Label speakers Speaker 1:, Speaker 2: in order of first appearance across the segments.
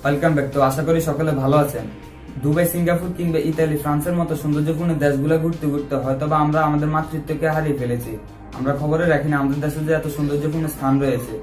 Speaker 1: Welcome back. তো আশা করি সকলে ভালো আছেন। দুবাই, সিঙ্গাপুর কিংবা ইতালি, ফ্রান্সের মতো সৌন্দর্যপূর্ণ দেশগুলো ঘুরতে ঘুরতে হয়তোবা আমরা আমাদের মাতৃত্বকে হারিয়ে ফেলেছি। আমরা খবরে রাখি না আমাদের দেশে যে এত সৌন্দর্যপূর্ণ স্থান রয়েছে।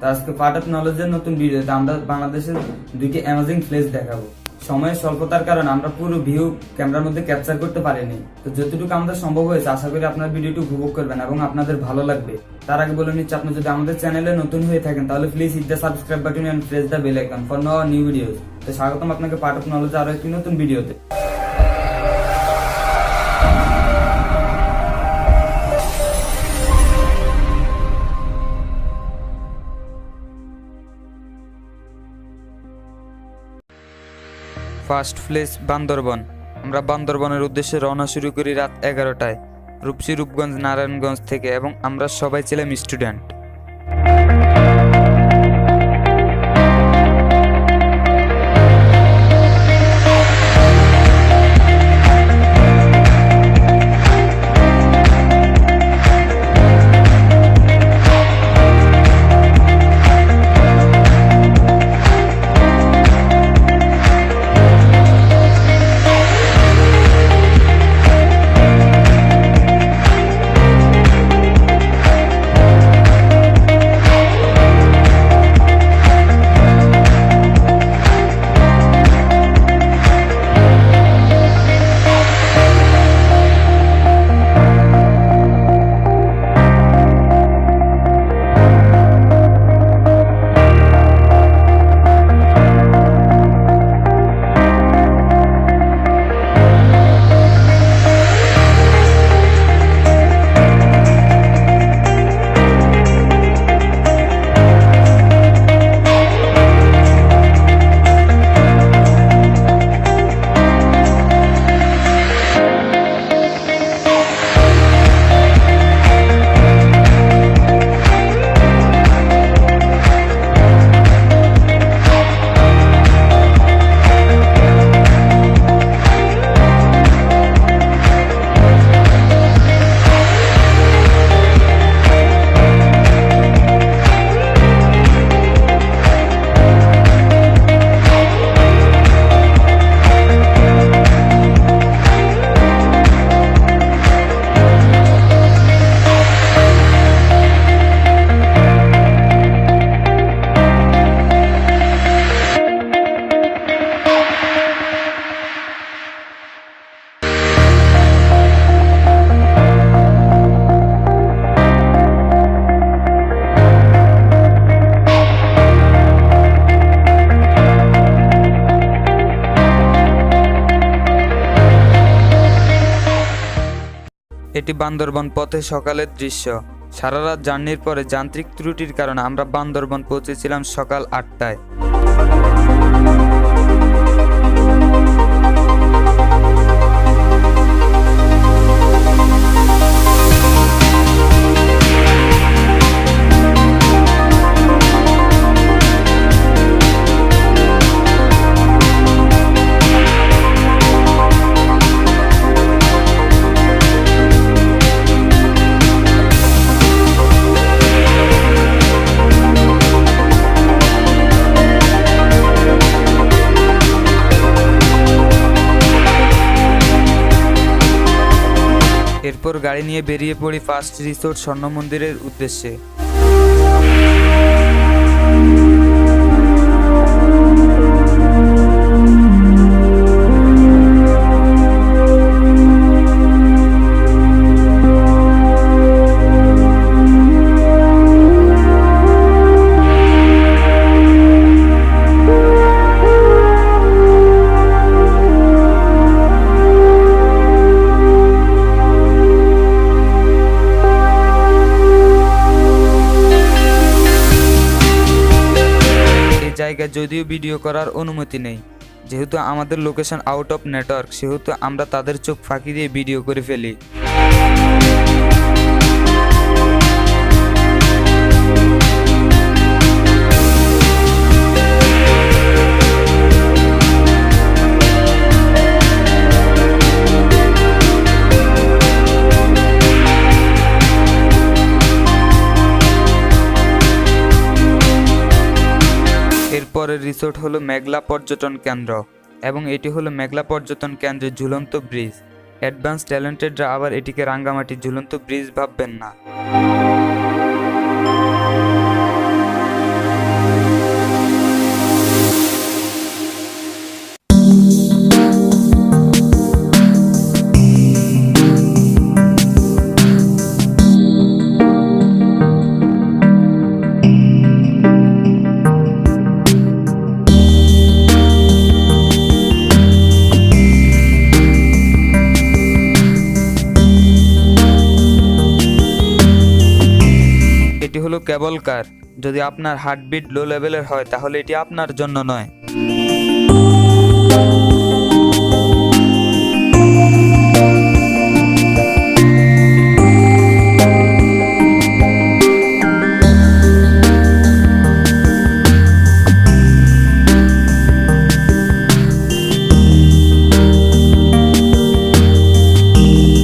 Speaker 1: তা আজকে পার্ট অফ নলেজের নতুন ভিডিওতে আমরা বাংলাদেশের দুইটি অ্যামেজিং প্লেস দেখাবো। সময়ের স্বল্পতার কারণে আমরা পুরো ভিউ ক্যামেরার মধ্যে ক্যাপচার করতে পারিনি। তো যতটুকু আমাদের সম্ভব হয়েছে আশা করি আপনার ভিডিওটি উপভোগ করবেন এবং আপনাদের ভালো লাগবে। তার আগে বলে নিচ্ছি, আপনি যদি আমাদের চ্যানেলে নতুন হয়ে থাকেন তাহলে please hit the subscribe button and press the bell icon for new videos. তো স্বাগতম আপনাকে পার্ট অফ নলেজ আরো একটি নতুন ভিডিওতে। First place Bandarban. আমরা বান্দরবনের উদ্দেশ্যে রওনা শুরু করি রাত 11টায় রূপসী, রূপগঞ্জ, নারায়ণগঞ্জ থেকে এবং আমরা সবাই ছিলাম স্টুডেন্ট। এটি বান্দরবন পথে সকালের দৃশ্য। সারা রাত জার্নির পরে যান্ত্রিক ত্রুটির কারণে আমরা বান্দরবন পৌঁছেছিলাম সকাল 8টায়। এরপর গাড়ি নিয়ে বেরিয়ে পড়ি ফার্স্ট রিসোর্ট স্বর্ণ মন্দিরের উদ্দেশ্যে। জায়গায় যদিও ভিডিও করার অনুমতি নেই, যেহেতু আমাদের লোকেশন আউট অফ নেটওয়ার্ক, সেহেতু আমরা তাদের চোখ ফাঁকি দিয়ে ভিডিও করে ফেলি। এরপরের রিসোর্ট হলো মেঘলা পর্যটন কেন্দ্র এবং এটি হলো মেঘলা পর্যটন কেন্দ্রের ঝুলন্ত ব্রিজ। অ্যাডভান্স ট্যালেন্টেডরা আবার এটিকে রাঙ্গামাটির ঝুলন্ত ব্রিজ ভাববেন না। এটি হলো কেবল কার। যদি আপনার হার্টবিট লো লেভেলের হয় তাহলে এটি আপনার জন্য নয়।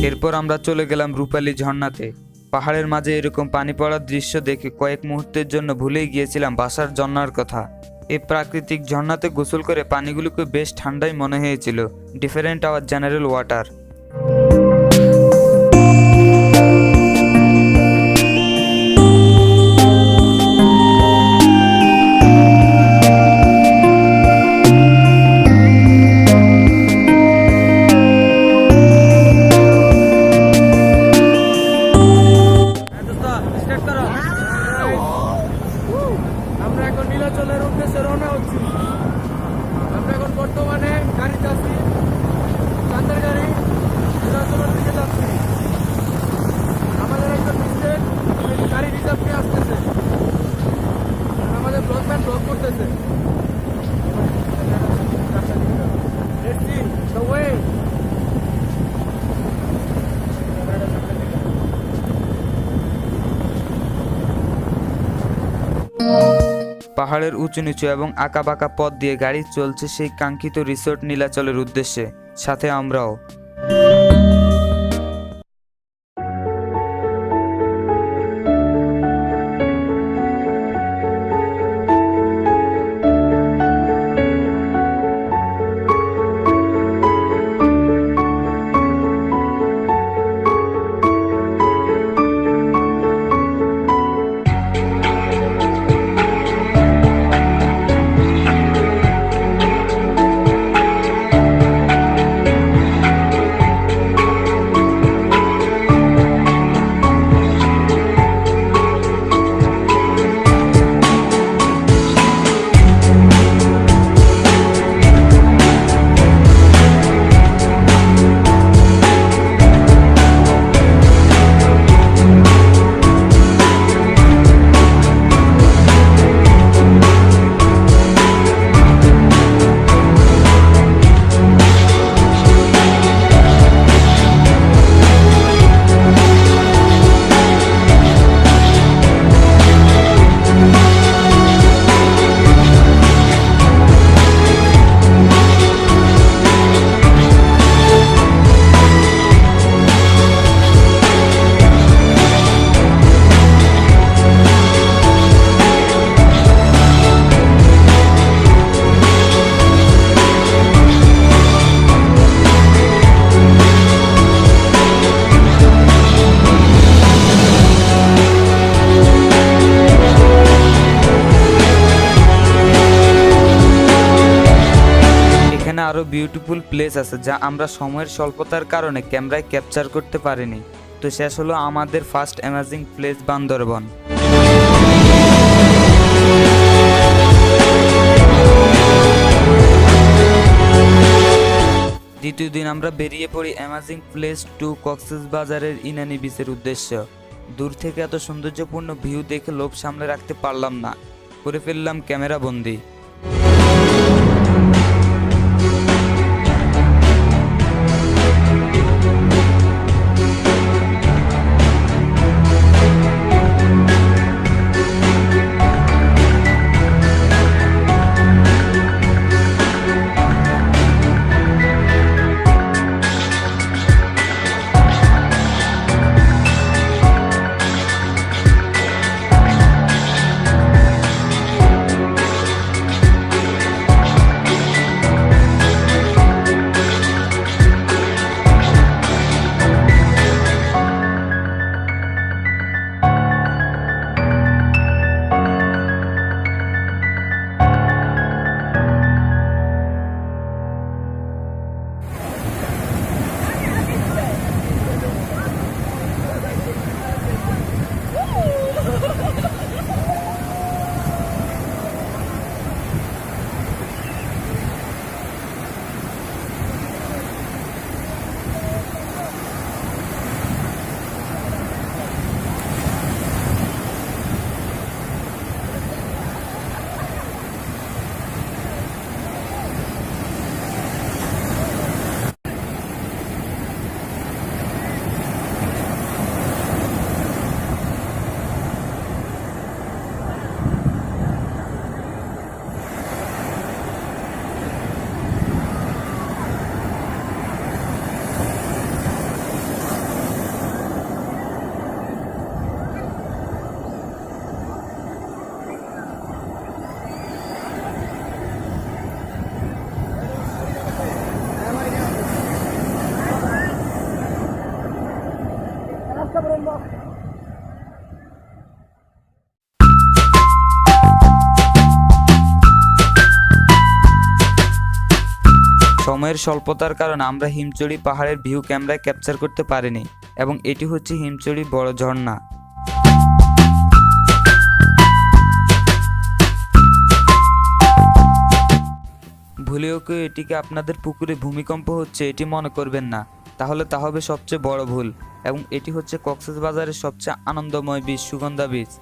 Speaker 1: এরপর আমরা চলে গেলাম রূপালী ঝর্ণাতে। পাহাড়ের মাঝে এরকম পানি পড়ার দৃশ্য দেখে কয়েক মুহূর্তের জন্য ভুলেই গিয়েছিলাম বাসার ঝর্ণার কথা। এই প্রাকৃতিক ঝর্ণাতে গোসল করে পানিগুলোকে বেশ ঠান্ডাই মনে হয়েছিল, ডিফারেন্ট আওয়ার জেনারেল ওয়াটার।
Speaker 2: বর্তমানে গাড়ি যাচ্ছি, চাঁদের গাড়ি নীলাচলের দিকে যাচ্ছি। আমাদের একটা মিস্টেক, গাড়ি রিজার্ভ নিয়ে আসতেছে, আমাদের ব্লকম্যান ব্লক করতেছে।
Speaker 1: পাহাড়ের উঁচু নিচু এবং আঁকাবাঁকা পথ দিয়ে গাড়ি চলছে সেই কাঙ্ক্ষিত রিসোর্ট নীলাচলের উদ্দেশ্যে, সাথে আমরাও। আরো বিউটিফুল প্লেস আছে যা আমরা সময়ের স্বল্পতার কারণে ক্যামেরায় ক্যাপচার করতে পারিনি। তো শেষ হলো আমাদের ফার্স্ট অ্যামেজিং প্লেস বান্দরবান। দ্বিতীয় দিন আমরা বেরিয়ে পড়ি অ্যামেজিং প্লেস 2 কক্সবাজারের ইনানি বিচের উদ্দেশ্য। দূর থেকে এত সৌন্দর্যপূর্ণ ভিউ দেখে লোভ সামলে রাখতে পারলাম না, করে ফেললাম ক্যামেরা বন্দি। সময়ের স্বল্পতার কারণে আমরা হিমচড়ি পাহাড়ের ভিউ ক্যামেরায় ক্যাপচার করতে পারিনি এবং এটি হচ্ছে হিমচড়ি বড় ঝর্ণা। ভুলেও কেউ এটিকে আপনাদের পুকুরে ভূমিকম্প হচ্ছে এটি মনে করবেন না, তাহলে তা হবে সবচেয়ে বড় ভুল। এবং এটি হচ্ছে কক্সবাজারের সবচেয়ে আনন্দময় বীচ, সুগন্ধা বীচ।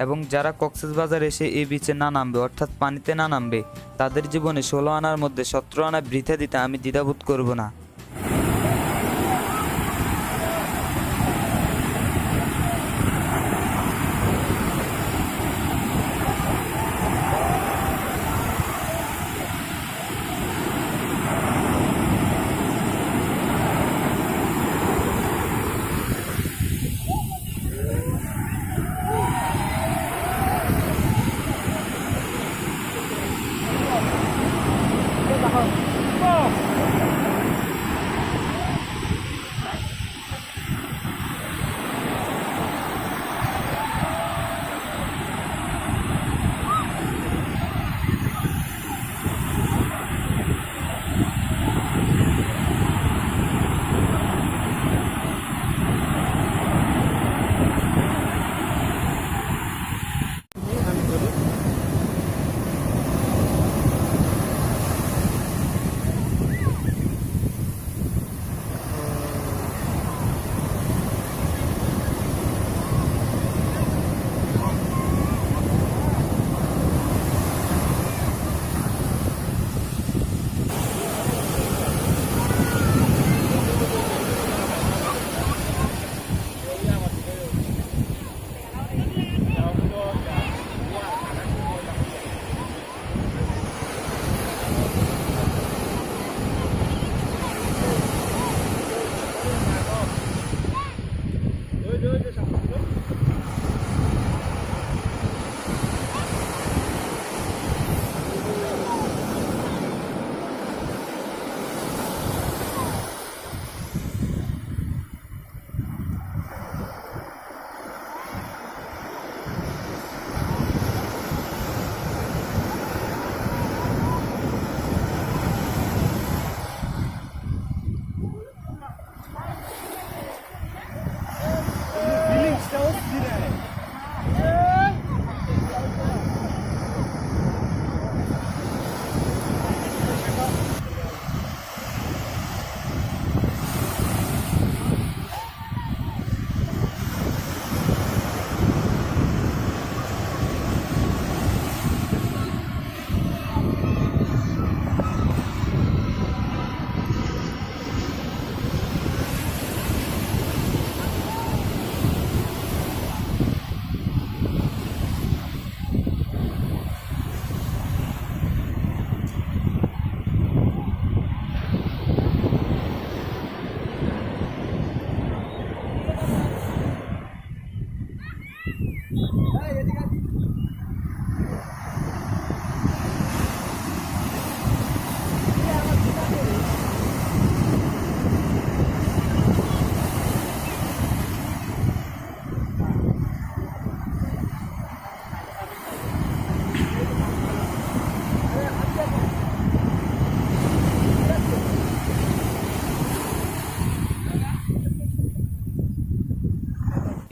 Speaker 1: এবং যারা কক্সবাজার এসে এই বিচে না নামবে, অর্থাৎ পানিতে না নামবে, তাদের জীবনে 16 আনার মধ্যে 17 আনা বৃথা দিতে আমি দ্বিধাবোধ করব না।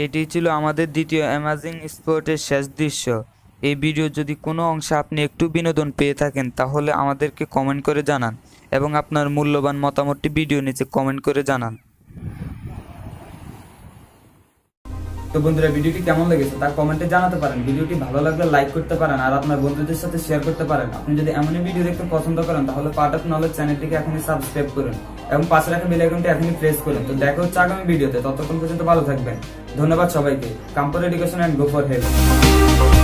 Speaker 1: এটি ছিল আমাদের দ্বিতীয় অ্যামেজিং স্পটের শেষ দৃশ্য। এই ভিডিও যদি কোনো অংশে আপনি একটু বিনোদন পেয়ে থাকেন তাহলে আমাদেরকে কমেন্ট করে জানান এবং আপনার মূল্যবান মতামতটি ভিডিও নিচে কমেন্ট করে জানান। তো বন্ধুরা, ভিডিওটি কেমন লেগেছে তা কমেন্টে জানাতে পারেন। ভিডিওটি ভালো লাগলে লাইক করতে পারেন আর আপনার বন্ধুদের সাথে শেয়ার করতে পারেন। আপনি যদি এমনই ভিডিও দেখতে পছন্দ করেন তাহলে পার্ট অফ নলেজ চ্যানেলটিকে এখনই সাবস্ক্রাইব করুন এবং পাশে রাখা বেল আইকনটি এখনই প্রেস করুন। তো দেখা হচ্ছে আগামী ভিডিওতে, ততক্ষণ পর্যন্ত ভালো থাকবেন। ধন্যবাদ সবাইকে। Come for education and go for health.